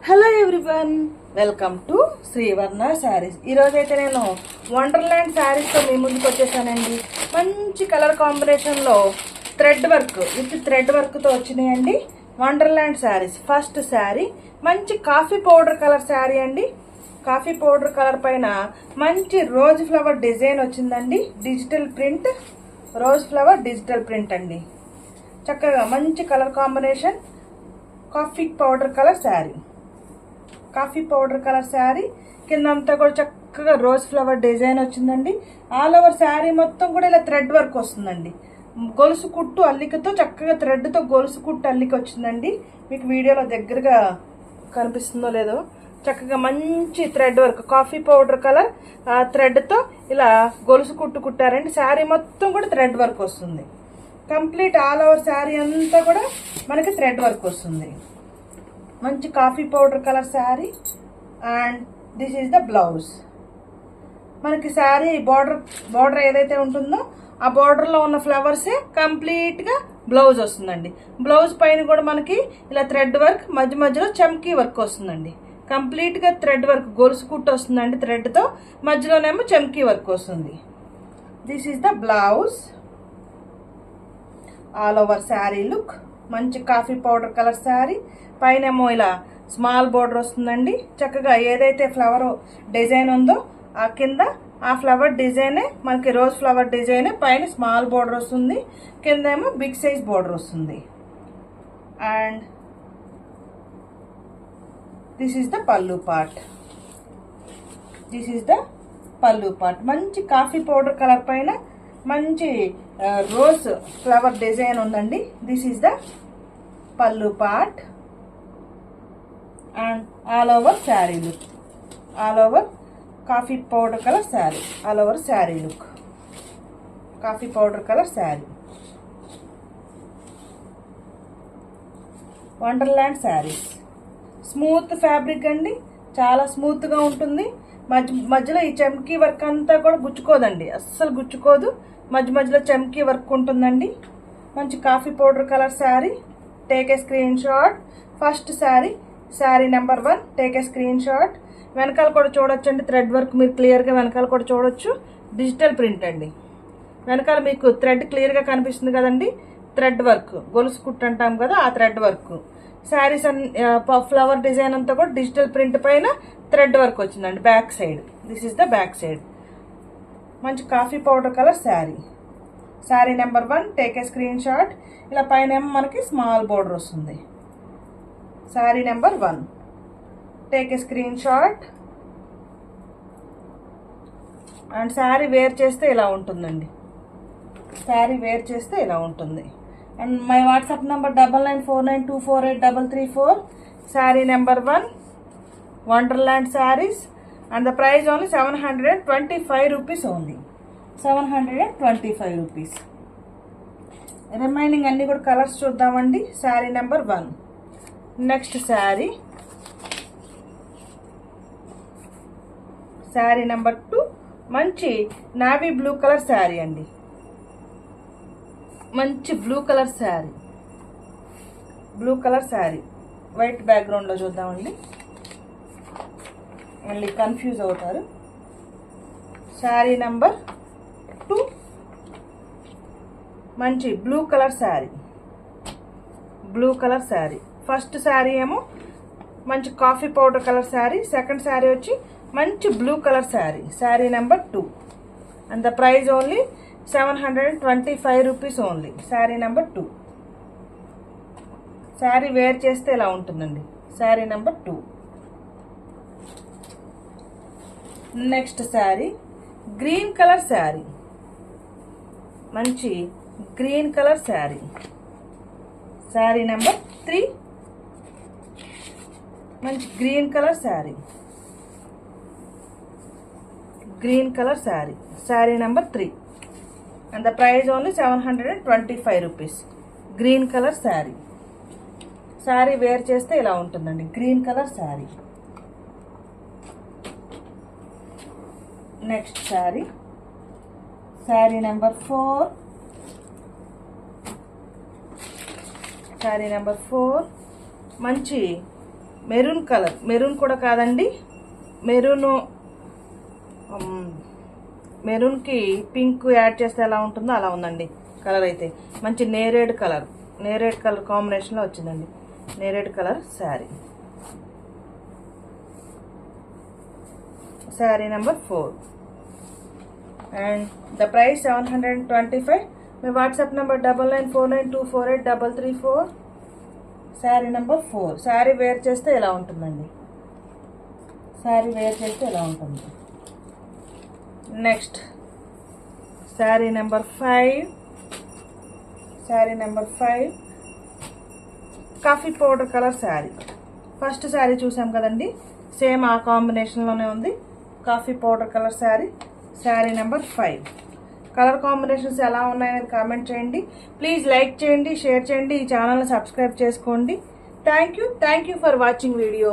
Hello everyone, welcome to Srivarna saris. ఈరోజైతే నేను wonderland శారీస్తో మీ ముందుకు వచ్చేసానండి. మంచి కలర్ కాంబినేషన్లో థ్రెడ్ వర్క్ విత్ థ్రెడ్ వర్క్తో వచ్చినాయండి వండర్ల్యాండ్ శారీస్. ఫస్ట్ శారీ మంచి కాఫీ పౌడర్ కలర్ శారీ అండి. కాఫీ పౌడర్ కలర్ పైన మంచి రోజ్ ఫ్లవర్ డిజైన్ వచ్చిందండి. Digital print, rose flower digital print అండి. చక్కగా మంచి colour combination. Coffee powder colour sari, coffee powder colour sari కింద అంతా కూడా చక్కగా రోజ్ ఫ్లవర్ డిజైన్ వచ్చిందండి. ఆల్ ఓవర్ శారీ మొత్తం కూడా ఇలా థ్రెడ్ వర్క్ వస్తుందండి. గొలుసు కుట్టు అల్లికతో చక్కగా థ్రెడ్తో గొలుసు కుట్టు అల్లిక వచ్చిందండి. మీకు వీడియోలో దగ్గరగా కనిపిస్తుందో లేదో, చక్కగా మంచి thread work coffee powder colour థ్రెడ్తో ఇలా గొలుసు కుట్టు కుట్టారండి. శారీ మొత్తం కూడా థ్రెడ్ వర్క్ వస్తుంది. కంప్లీట్ ఆల్ ఓవర్ శారీ అంతా కూడా మనకి థ్రెడ్ వర్క్ వస్తుంది. మంచి coffee powder colour sari and this is the blouse. మనకి శారీ బార్డర్ ఏదైతే ఉంటుందో ఆ బార్డర్లో ఉన్న ఫ్లవర్సే కంప్లీట్గా బ్లౌజ్ వస్తుందండి. బ్లౌజ్ పైన కూడా మనకి ఇలా థ్రెడ్ వర్క్, మధ్య మధ్యలో చమ్కీ వర్క్ వస్తుందండి. కంప్లీట్గా థ్రెడ్ వర్క్, గొలుసు కుట్టు వస్తుందండి థ్రెడ్తో, మధ్యలోనేమో చమ్కీ వర్క్ వస్తుంది. This is the blouse. All over sari look. మంచి కాఫీ పౌడర్ కలర్ శారీ పైనేమో ఇలా స్మాల్ బోర్డర్ వస్తుందండి. చక్కగా ఏదైతే ఫ్లవర్ డిజైన్ ఉందో ఆ కింద ఆ ఫ్లవర్ డిజైనే మనకి రోజ్ ఫ్లవర్ డిజైన్, పైన స్మాల్ బోర్డర్ వస్తుంది, కింద ఏమో బిగ్ సైజ్ బోర్డర్ వస్తుంది. అండ్ దిస్ ఈజ్ ద పల్లు పార్ట్. దిస్ ఈజ్ ద పల్లు పార్ట్. మంచి కాఫీ పౌడర్ కలర్ పైన మంచి రోజ్ ఫ్లవర్ డిజైన్ ఉందండి. దిస్ ఈజ్ ద పల్లు part and all over sari look. All over coffee powder colour sari, all over sari look. Coffee powder colour sari. Wonderland saris. Smooth fabric అండి, చాలా స్మూత్గా ఉంటుంది. మధ్యలో ఈ చమ్కీ వర్క్ అంతా కూడా గుచ్చుకోదండి, అస్సలు గుచ్చుకోదు. మధ్య మధ్యలో చమ్కీ వర్క్ ఉంటుందండి. మంచి coffee powder colour sari. Take a screen shot. First sari, sari number 1. Take a screen shot. వెనకాల కూడా చూడొచ్చు అండి థ్రెడ్ వర్క్, మీరు క్లియర్గా వెనకాల కూడా చూడొచ్చు. డిజిటల్ ప్రింట్ అండి. వెనకాల మీకు థ్రెడ్ క్లియర్గా కనిపిస్తుంది కదండి. థ్రెడ్ వర్క్, గొలుసు కుట్టు అంటాం కదా, ఆ thread work. Saris flower design అంతా కూడా డిజిటల్ ప్రింట్ పైన థ్రెడ్ వర్క్ వచ్చిందండి back side. This is the back side. మంచి coffee powder colour sari. Sari number 1. Take a screenshot. ఇలా పైన ఏమో మనకి స్మాల్ బోర్డర్ వస్తుంది. Sari number 1. Take a screenshot. And sari wear చేస్తే ఇలా ఉంటుందండి. శారీ వేర్ చేస్తే ఇలా ఉంటుంది. And my WhatsApp number 9949248334. Sari number 1. Wonderland saris. And the price only 725 rupees only. 725 rupees. Remaining అన్ని కూడా కలర్స్ చూద్దామండి. Sari number 1. Next sari, sari number 2. మంచి నావీ బ్లూ కలర్ శారీ అండి. మంచి blue colour sari, blue colour sari. White బ్యాక్గ్రౌండ్లో చూద్దామండి, మళ్ళీ కన్ఫ్యూజ్ అవుతారు. శారీ నెంబర్ 2. మంచి blue colour sari, blue colour sari. First sari ఏమో మంచి coffee powder colour sari. Second sari వచ్చి మంచి blue colour sari. Sari number 2. And the price only 725 rupees only. Sari number 2. Sari wear చేస్తే ఇలా ఉంటుందండి. Sari number 2. Next sari, green colour sari. మంచి green colour sari. Sari number 3. మంచి green colour sari, green colour sari. Sari number 3. And the price only 725 rupees. Green colour sari. Sari wear చేస్తే ఇలా ఉంటుందండి. Green colour sari. Next sari, sari number 4. Sari number 4. మంచి maroon colour, maroon కూడా కాదండి, మెరూన్కి పింక్ యాడ్ చేస్తే ఎలా ఉంటుందో అలా ఉందండి కలర్. అయితే మంచి నేరేడ్ కలర్ కాంబినేషన్లో వచ్చిందండి. నేరేడ్ colour sari number 4 and the price 725. మీ WhatsApp number 9949248334. Sari number 4. Sari wear చేస్తే ఎలా ఉంటుందండి, next sari number 5. Coffee powder colour sari. First sari చూసాం కదండి, సేమ్ ఆ కాంబినేషన్లోనే ఉంది. Coffee powder colour sari number 5. Colour combinations ఎలా ఉన్నాయనేది కామెంట్ చేయండి. ప్లీజ్ లైక్ చేయండి, షేర్ చేయండి, ఈ ఛానల్ని సబ్స్క్రైబ్ చేసుకోండి. Thank you for watching video.